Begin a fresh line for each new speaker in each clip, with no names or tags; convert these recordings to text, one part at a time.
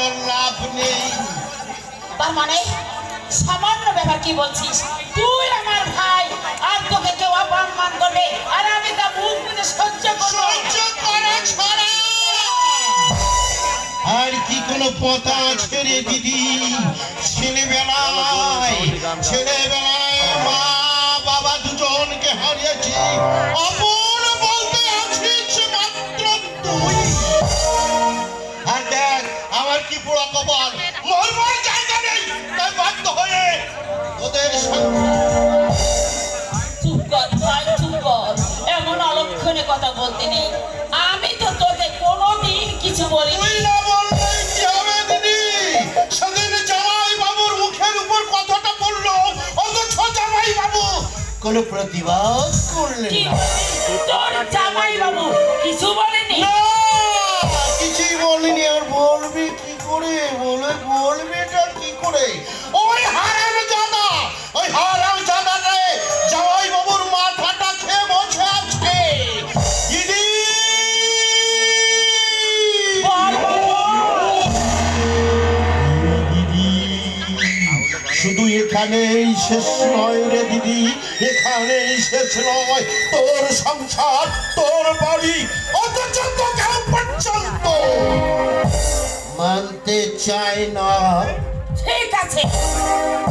আমার লাভ নেই।
তার মানে সামান্য ব্যাপার কি বলছিস? তুই আমার ভাই, আর তোকে কেউ অপমান করবে আর আমি তা মুখ বুজে সহ্য করবো?
সহ্য করা ছাড়া আর কি কোনো পথ আছে রে দিদি? ছেলেবেলায় মা বাবা দুজনকে হারিয়েছি, অপর বলতে আছিস মাত্র তুই। আর দেখ আমার কি পুরো কপাল, মরবার জায়গা নেই, তাই বাধ্য হয়ে ওদের
চুপ কর ভাই, চুপ কর। এমন অলক্ষণে কথা বলতে নেই। আমি তো তোকে কোনোদিন কিছু বলিনি।
তুই না বললেই কি হবে দিদি? সেদিন জামাই বাবুর মুখের উপর কথাটা বললো, অথচ জামাই বাবু কোনো প্রতিবাদ করলেন
কি
না।
তোর জামাই বাবু কিছু বলেনি?
না, কিছুই বলিনি। আর বলবি কি করে? বলবিটা কি করে? ওই হারামজাদা রে জামাই বাবুর মাথাটা খেয়ে বসে আছে। দিদি
বল বাবু।
দিদি, শুধু এখানেই শেষ নয় রে দিদি, এখানেই শেষ নয়। তোর সংসার, তোর বাড়ি, অথচ তোকে পর্যন্ত মানতে চাই না।
ঠিক আছে,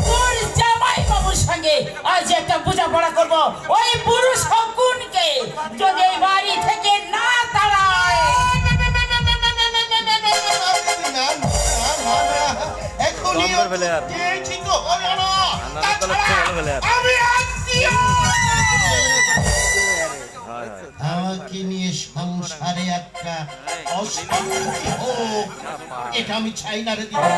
তোর জামাই বাবুর সঙ্গে আজ একটা বোঝাপড়া করবো। ওই বুড়ো শকুনকে যদি এই বাড়ি থেকে না তাড়ায়।
এখনই ঠিক হবে না। আমি আত্মীয়। আমাকে নিয়ে সংসারে একটা অশান্তি হোক, এটা আমি চাই না রে দিদি,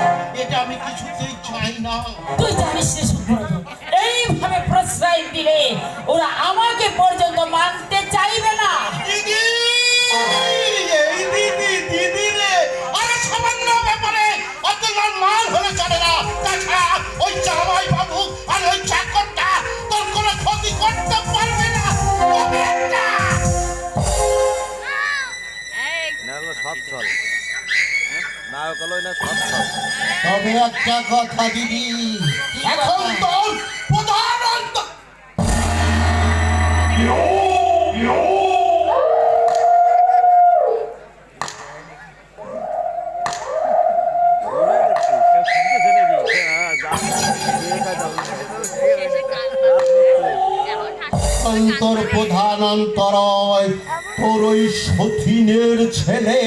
এটা আমি কিছুতেই চাই না।
তুই জানিস রে সুব্রত, এইভাবে প্রশ্রয় দিলে ওরা আমাকে পর্যন্ত মানতে চাইবে না।
দিদি, এই দিদি রে, আরে সামান্য ব্যাপারে অত মাল হলে চলে না। তাছাড়া ওই জামাই বাবু আর ওই চাকরটা তোর কোনো ক্ষতি করতে পারবে না। তবে একটা তবে একটা কথা দিদি, এখন তোর প্রধান অন্তর প্রধান অন্তরয় তোর ওই সতীনের ছেলে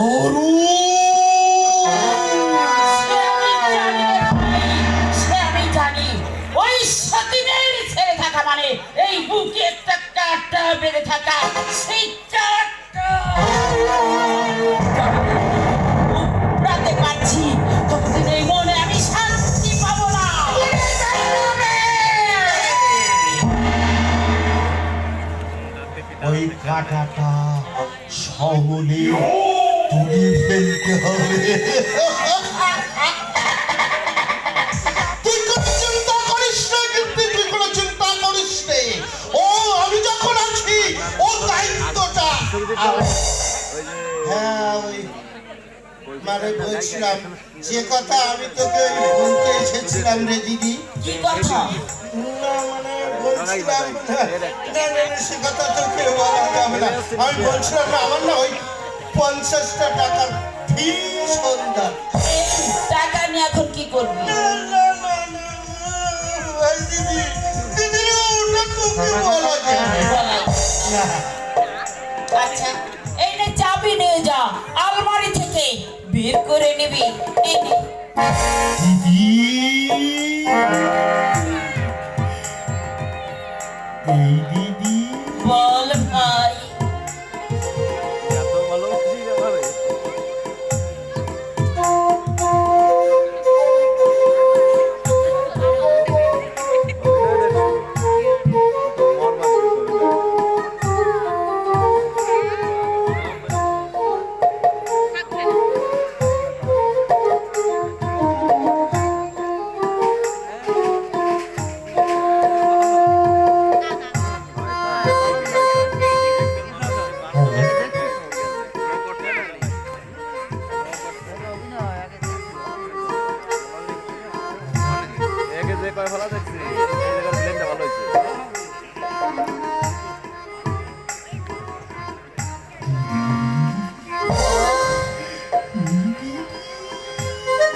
অরু।
আমি জানি ওই সতীনের ছেলে থাকা মানে এই বুকে একটা কাঁটা বেঁধে থাকা। সেই কাঁটা উপড়াতে পারছি, ততদিন এই মনে আমি শান্তি পাবো না।
ওই কাঁটাটা সহলে তুলে ফেলতে হবে। তুই কোনো চিন্তা করিস না, কিন্তু তুই কোনো চিন্তা করিস নে। ও আমি যখন আছি, ও দায়িত্বটা হ্যাঁ ওই মানে বলছিলাম যে কথা আমি তোকে বলতে এসেছিলাম রে দিদি।
কি কথা?
না মানে বলছিলাম সে কথা তোকে বলা যাবে না। আমি বলছিলাম না, আমার না ওই 50টা টাকার ফি সন্ধ্যা।
এই টাকা নিয়ে এখন কি করবি?
দিদি দিদি ওটা তোকে বলা যাবে না।
আচ্ছা, এই নে চাবি নিয়ে যা, আলমারি থেকে বের করে নিবি। এই নে।
দিদি এই দিদি
বল ভাই।
যে কয় ফলা দেখছি এই জায়গার প্লেনটা ভালো হয়েছে।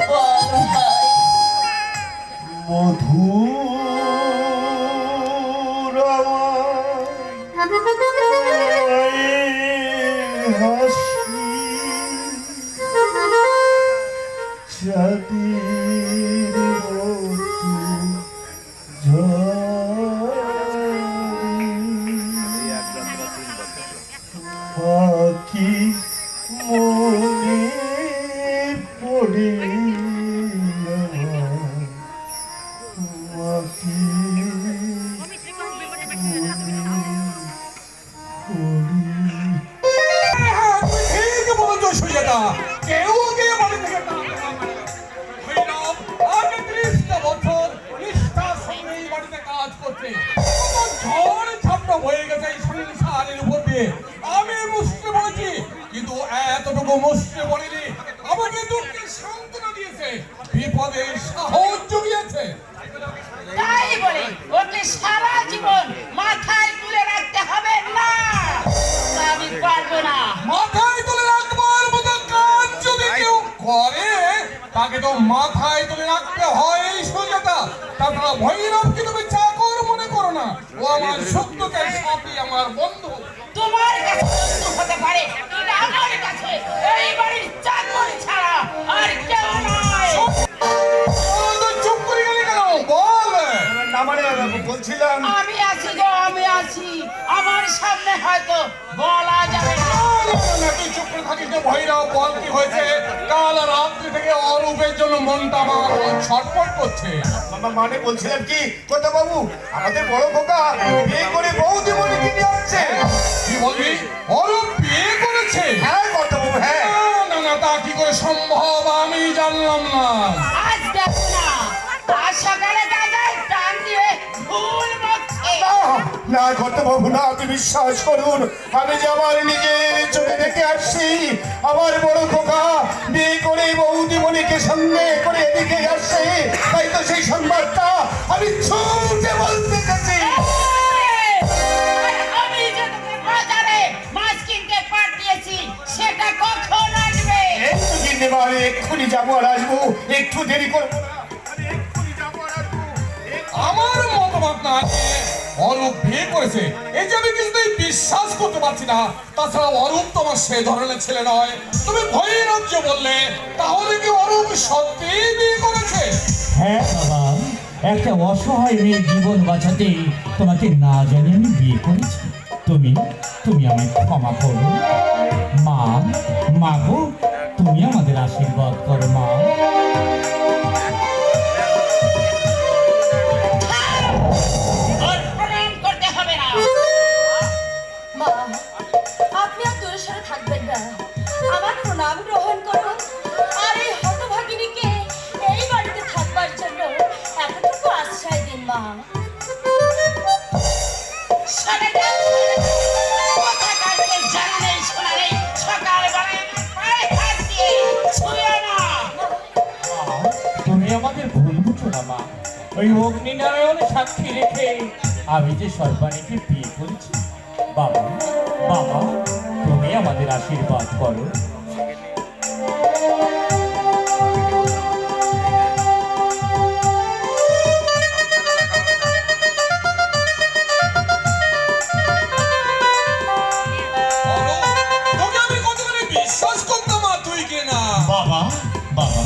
বল ভাই।
মধুর হাসি চাঁদের মতো
এই এক যাত্রা 3 বছর।
পাখি মনে পড়ে পাখি
ঠিক বলছো সুজাতা, কেউ গিয়ে বাড়ি থেকে টানতে পারবে না। ভৈরব আগে 30টা বছর নিষ্ঠার সঙ্গে এই বাড়িতে কাজ করছে। কত ঝড় ঝাপটা হয়ে গেছে এই সংসারের উপর দিয়ে। আমি মুসতে বলেছি, কিন্তু এতটুকু মুসতে বলিনি। আমাকে দুঃখে সান্ত্বনা দিয়েছে, বিপদে সাহস জুগিয়েছে।
তাই বলে ওকে সারা জীবন মাথায় তুলে রাখতে হবে না, তা আমি পারবো না।
মাথায় তুলে রাখবার মতো কাজ যদি কেউ করে তাকে তো মাথায় তুলে রাখতে হয় এই সুজাতা। তাছাড়া ভৈরবকে তুমি চাকর মনে করো না, ও আমার সত্যকের সাথী, আমার বন্ধু।
তোমার কাছে বন্ধু হতে পারে, কিন্তু আমার কাছে এই বাড়ির চাকর ছাড়া আর কেউ নয়।
ও তো চুপ করে গেলি কেন? বল।
না মানে বলছিলাম
আমি আছি গো, আমি আছি। আমার সামনে হয়তো বলা যাবে না।
তুই চুপ করে থাকিস না ভৈরব, বল কি হয়েছে? কাল রাত্রি থেকে অরূপের জন্য মনটা আমার ছটফট করছে।
মানে বলছিলাম কি কথা বাবু, আমাদের বড় খোকা বিয়ে করে বউ জীবনে কিনে আসছে।
কি বলবি? অরূপ বিয়ে করেছে?
হ্যাঁ কথা বাবু, হ্যাঁ।
না না, তা কি করে সম্ভব? আমি জানলাম না।
আজ দেখো না, আজ সকালে গাজায় টান দিয়ে ফুল মারছে।
না কথা বাবু না, আপনি বিশ্বাস করুন, আমি যে আমার নিজের চোখে দেখে আসছি আমার বড় খোকা বিয়ে করে বউ জীবনীকে সঙ্গে করে এদিকে আসছে। তাই তো সেই সংবাদটা আমি ছুটে বলতে চাচ্ছি।
আর আমি যে তোকে বাজারে মাছ কিনতে পাঠিয়েছি, সেটা কখন আসবে?
একটু কিনে মানে এক্ষুনি যাবো আর আসবো, একটু দেরি করবো না। আমি এক্ষুনি যাবো আর আসবো।
আমার মতামত না যে অরূপ বিয়ে করেছে, এই যে আমি কিছুতেই বিশ্বাস করতে পারছি না। তাছাড়া অরূপ তোমার সে ধরনের ছেলে নয়। তুমি ভৈরব যে বললে, তাহলে কি অরূপ সত্যিই বিয়ে করেছে?
হ্যাঁ বাবা, একটা অসহায় মেয়ের জীবন বাঁচাতে তোমাকে না জানি আমি বিয়ে করেছি। তুমি তুমি আমায় ক্ষমা করো মা। মা গো, তুমি আমাদের আশীর্বাদ করো মা।
ওর প্রণাম করতে হবে না।
মা, আপনি আর দূরে সরে থাকবেন না, আমার প্রণাম গ্রহণ করুন। আর এই হতভাগিনীকে এই বাড়িতে থাকবার জন্য এতটুকু আশ্রয় দিন মা।
শোনে যান, কোথাকার কে জানা নেই, শোনা নেই, সকালবেলায় পায়ে হাত দিয়ে ছুঁয়ে না।
মা, তুমি আমাদের ভুল বুঝো না মা। ওই অগ্নিনারায়ণ সাক্ষী রেখে আমি যে সর্বাণীকে বিয়ে করেছি। বাবা বাবা, তুমি আমাদের আশীর্বাদ করো।
অরূপ, তোকে আমি কতখানি বিশ্বাস করতাম, আর তুই কে না?
বাবা বাবা,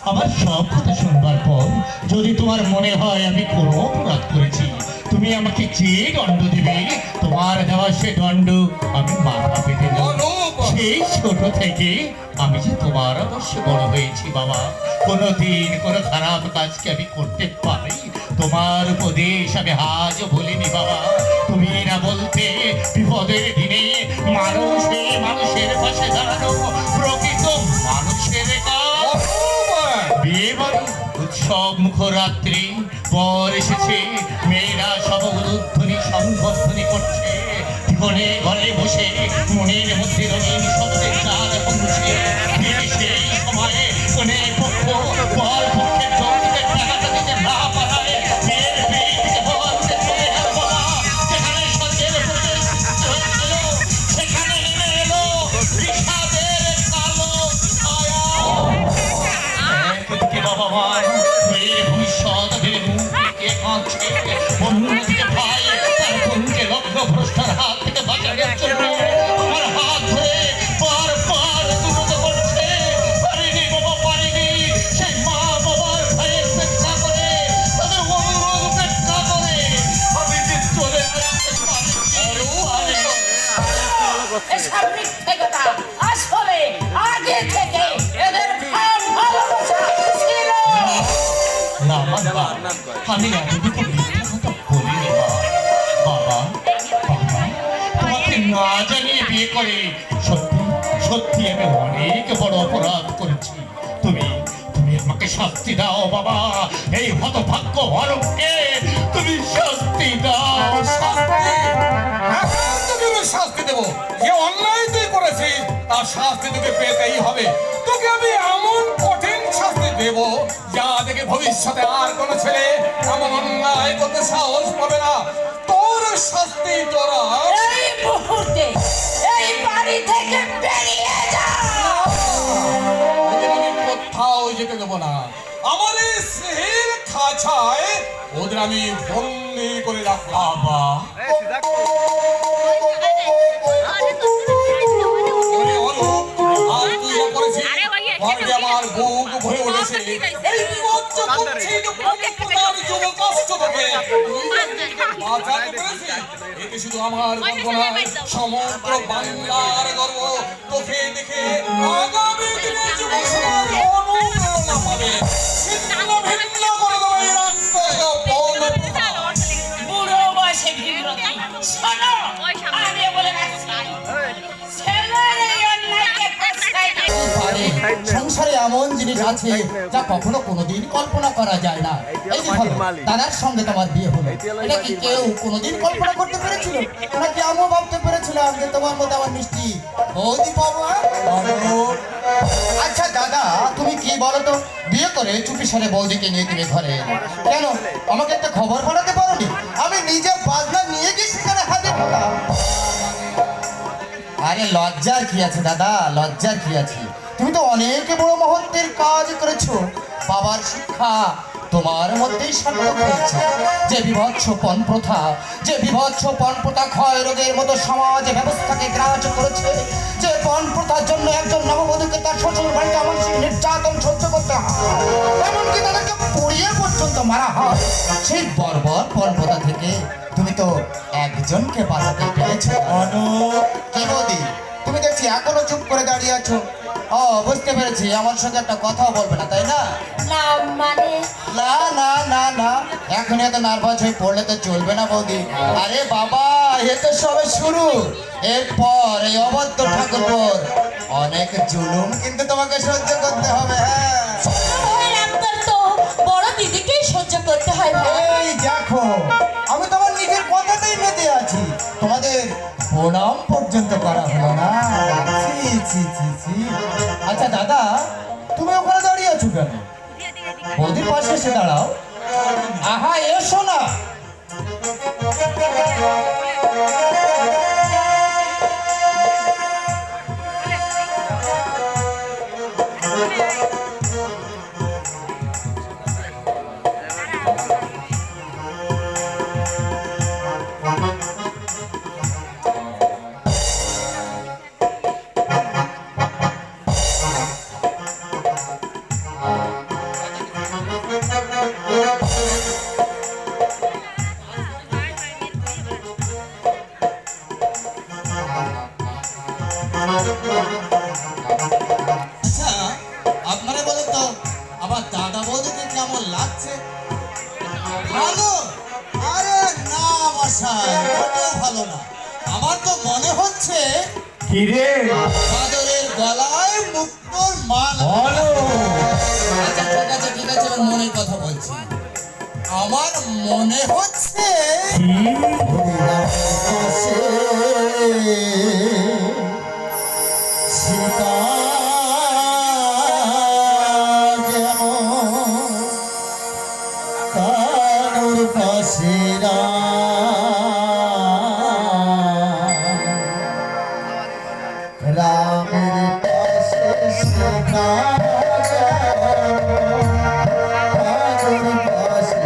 আমার সব কথা শুনবার পর যদি তোমার মনে হয় আমি কোনো অপরাধ করেছি, তুমি আমাকে যে দণ্ড দেবে, তোমার দেওয়া সে দণ্ড আমি মাথা পেতে নেব।
অরূপ,
সেই ছোট থেকে আমি যে তোমার অবশ্য বড় হয়েছি বাবা, কোনোদিন কোনো খারাপ কাজকে আমি করতে পারি? তোমার উপদেশ আমি আজও ভুলিনি বাবা। তুমি না বলতে বিপদের দিনে মানুষে মানুষের পাশে দাঁড়ানো প্রকৃত মানুষের কাজ।
অরূপ,
বিয়ে বাড়ি উৎসব মুখর রাত্রি পর এসেছে, মেয়েরা সব উলুধ্বনি সংবর্ধনী করছে। ঘরে ঘরে বসে মনের মধ্যে রঙিন শব্দের চাল পৌঁছে সেই সময়ে কোনে পক্ষ বল পক্ষের যৌতুকের টাকাটা দিতে না পারায় তো মিথ্যা কথা বলিনি মা। বাবা বাবা, তোমাকে না জানিয়ে বিয়ে করে সত্যি সত্যি আমি অনেক বড় অপরাধ করেছি। তুমি তুমি আমাকে শাস্তি দাও বাবা, এই হতভাগ্য অরূপকে তুমি শাস্তি দাও।
এখন তোকে আমি শাস্তি দেবো। যে অন্যায় তুই করেছিস তার শাস্তি তোকে পেতেই হবে। তোকে আমি এমন কঠিন শাস্তি দেব যা দেখে ভবিষ্যতে আর কোনো ছেলে এমন অন্যায় করতে সাহস পাবে না। তোর শাস্তি তোরা
এই মুহূর্তে এই বাড়ি থেকে বেরিয়ে যাও।
ওদের আমি কোথাও যেতে দেবো না। আমার এই স্নেহের খাঁচায় ওদের আমি বন্দি করে রাখলাম।
এই সিধা
ওরে অরূপ, আর তুই যা করেছিস, ঘরে আমার বুক ভরে উঠেছে। এই বিভৎস কুৎসিত প্রতাপ যুবক কষ্ট থেকে তুই বাঁচাতে পেরেছিস। এতে শুধু আমার গর্ব নয়, সমগ্র বাংলার গর্ব। তোকে দেখে আগামী দিনে যুব সমাজ অনুপ্রেরণা পাবে। ছিন্ন ভিন্ন করে দেবে এই রাক্ষস বন প্রথা।
বুড়ো বয়সে বিব্রতি। শোনো, আমি বলে রাখছি, ছেলের এই অন্যায়কে ফাঁসাই দিও।
সংসারে এমন জিনিস আছে যা কখনো কোনোদিন কল্পনা করা যায় না। এই যে ধরো, দাদার সঙ্গে তোমার বিয়ে হলো, এটা কি কেউ কোনোদিন কল্পনা করতে পেরেছিল? নাকি আমিও ভাবতে পেরেছিলাম যে তোমার মধ্যে আমার মিষ্টি বৌদি পাবো? আচ্ছা দাদা, তুমি কি বলো তো, বিয়ে করে চুপি সারে বৌদিকে নিয়ে তুমি ঘরে এলে। কেন আমাকে একটা খবর পাঠাতে পারোনি? আমি নিজে বাজনা নিয়ে গিয়ে সেখানে হাতে পেলাম। আরে লজ্জার কি আছে দাদা, লজ্জার কি আছে? তুমি তো অনেক বড় মহত্বের কাজ করেছো। বাবার শিক্ষা তোমার মধ্যেই সার্থক হয়েছে। যে বিভৎস পণ প্রথা, যে বিভৎস পণ প্রথা ক্ষয় রোগের মতো সমাজ ব্যবস্থাকে গ্রাস করেছে, যে পণ প্রথার জন্য একজন নববধূকে তার শ্বশুর বাড়িতে মানসিক নির্যাতন সহ্য করতে হয়, এমনকি তাদেরকে পড়িয়ে পর্যন্ত মারা হয়, সেই বর্বর পণ প্রথা থেকে তুমি তো একজনকে বাঁচাতে পেরেছো। কি বৌদি, তুমি দেখছি এখনো চুপ করে দাঁড়িয়ে আছো। ও বুঝতে পেরেছি, আমার সঙ্গে একটা কথাও বলবে না, তাই না?
না মানে
না না না না, এখন এত নার্ভাস হয়ে পড়লে তো চলবে না বৌদি। আরে বাবা, এ তো সবে শুরু। এরপর এই অবদ্ধ ঠাকুরপোর অনেক জুলুম কিন্তু তোমাকে সহ্য করতে হবে। হ্যাঁ,
ভাইয়ের আবদার তো বড় দিদিকেই সহ্য করতে হয় ভাই।
এই দেখো, আমি তোমার নিজের কথাতেই মেতে আছি, তোমাদের প্রণাম পর্যন্ত করা হলো না। ছি ছি ছি ছি। আচ্ছা দাদা, তুমি ওখানে দাঁড়িয়ে আছো কেন? বৌদির পাশে এসে দাঁড়াও। আহা, এসো না। আচ্ছা, আপনারা বলেন তো, আবার দাদা বৌদিকে কেমন লাগছে? ভালো? আরে না মশাই, মোটেও ভালো না। আমার তো মনে হচ্ছে
কিরে
বাদরের গলায় মুক্তোর মাল।
বলো।
আচ্ছা ঠিক আছে ঠিক আছে, আমার মনের কথা বলছি। আমার মনে হচ্ছে
কি?
সীতা যেন কানুর পাশে রামের পাশে সীতা কানুর পাশে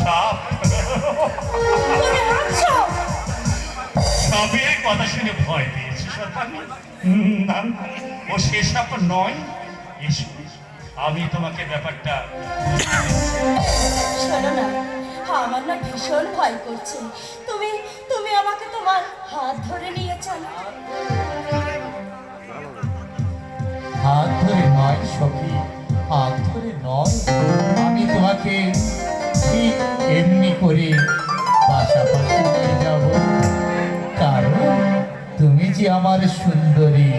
সাপ।
তুমি হাসছো?
সাপের কথা শুনে ভয় পেয়েছি সর্বাঙ্গী। না না, ও সে সাপ নয়। এসো, আমি তোমাকে ব্যাপারটা
শোনো না, আমার না ভীষণ ভয় করছে। তুমি তুমি আমাকে তোমার হাত ধরে নিয়ে চলো।
হাত ধরে নয় সখী, হাত ধরে নয়, আমি তোমাকে ঠিক এমনি করে পাশাপাশি নিয়ে যাব, কারণ তুমি যে আমার সুন্দরী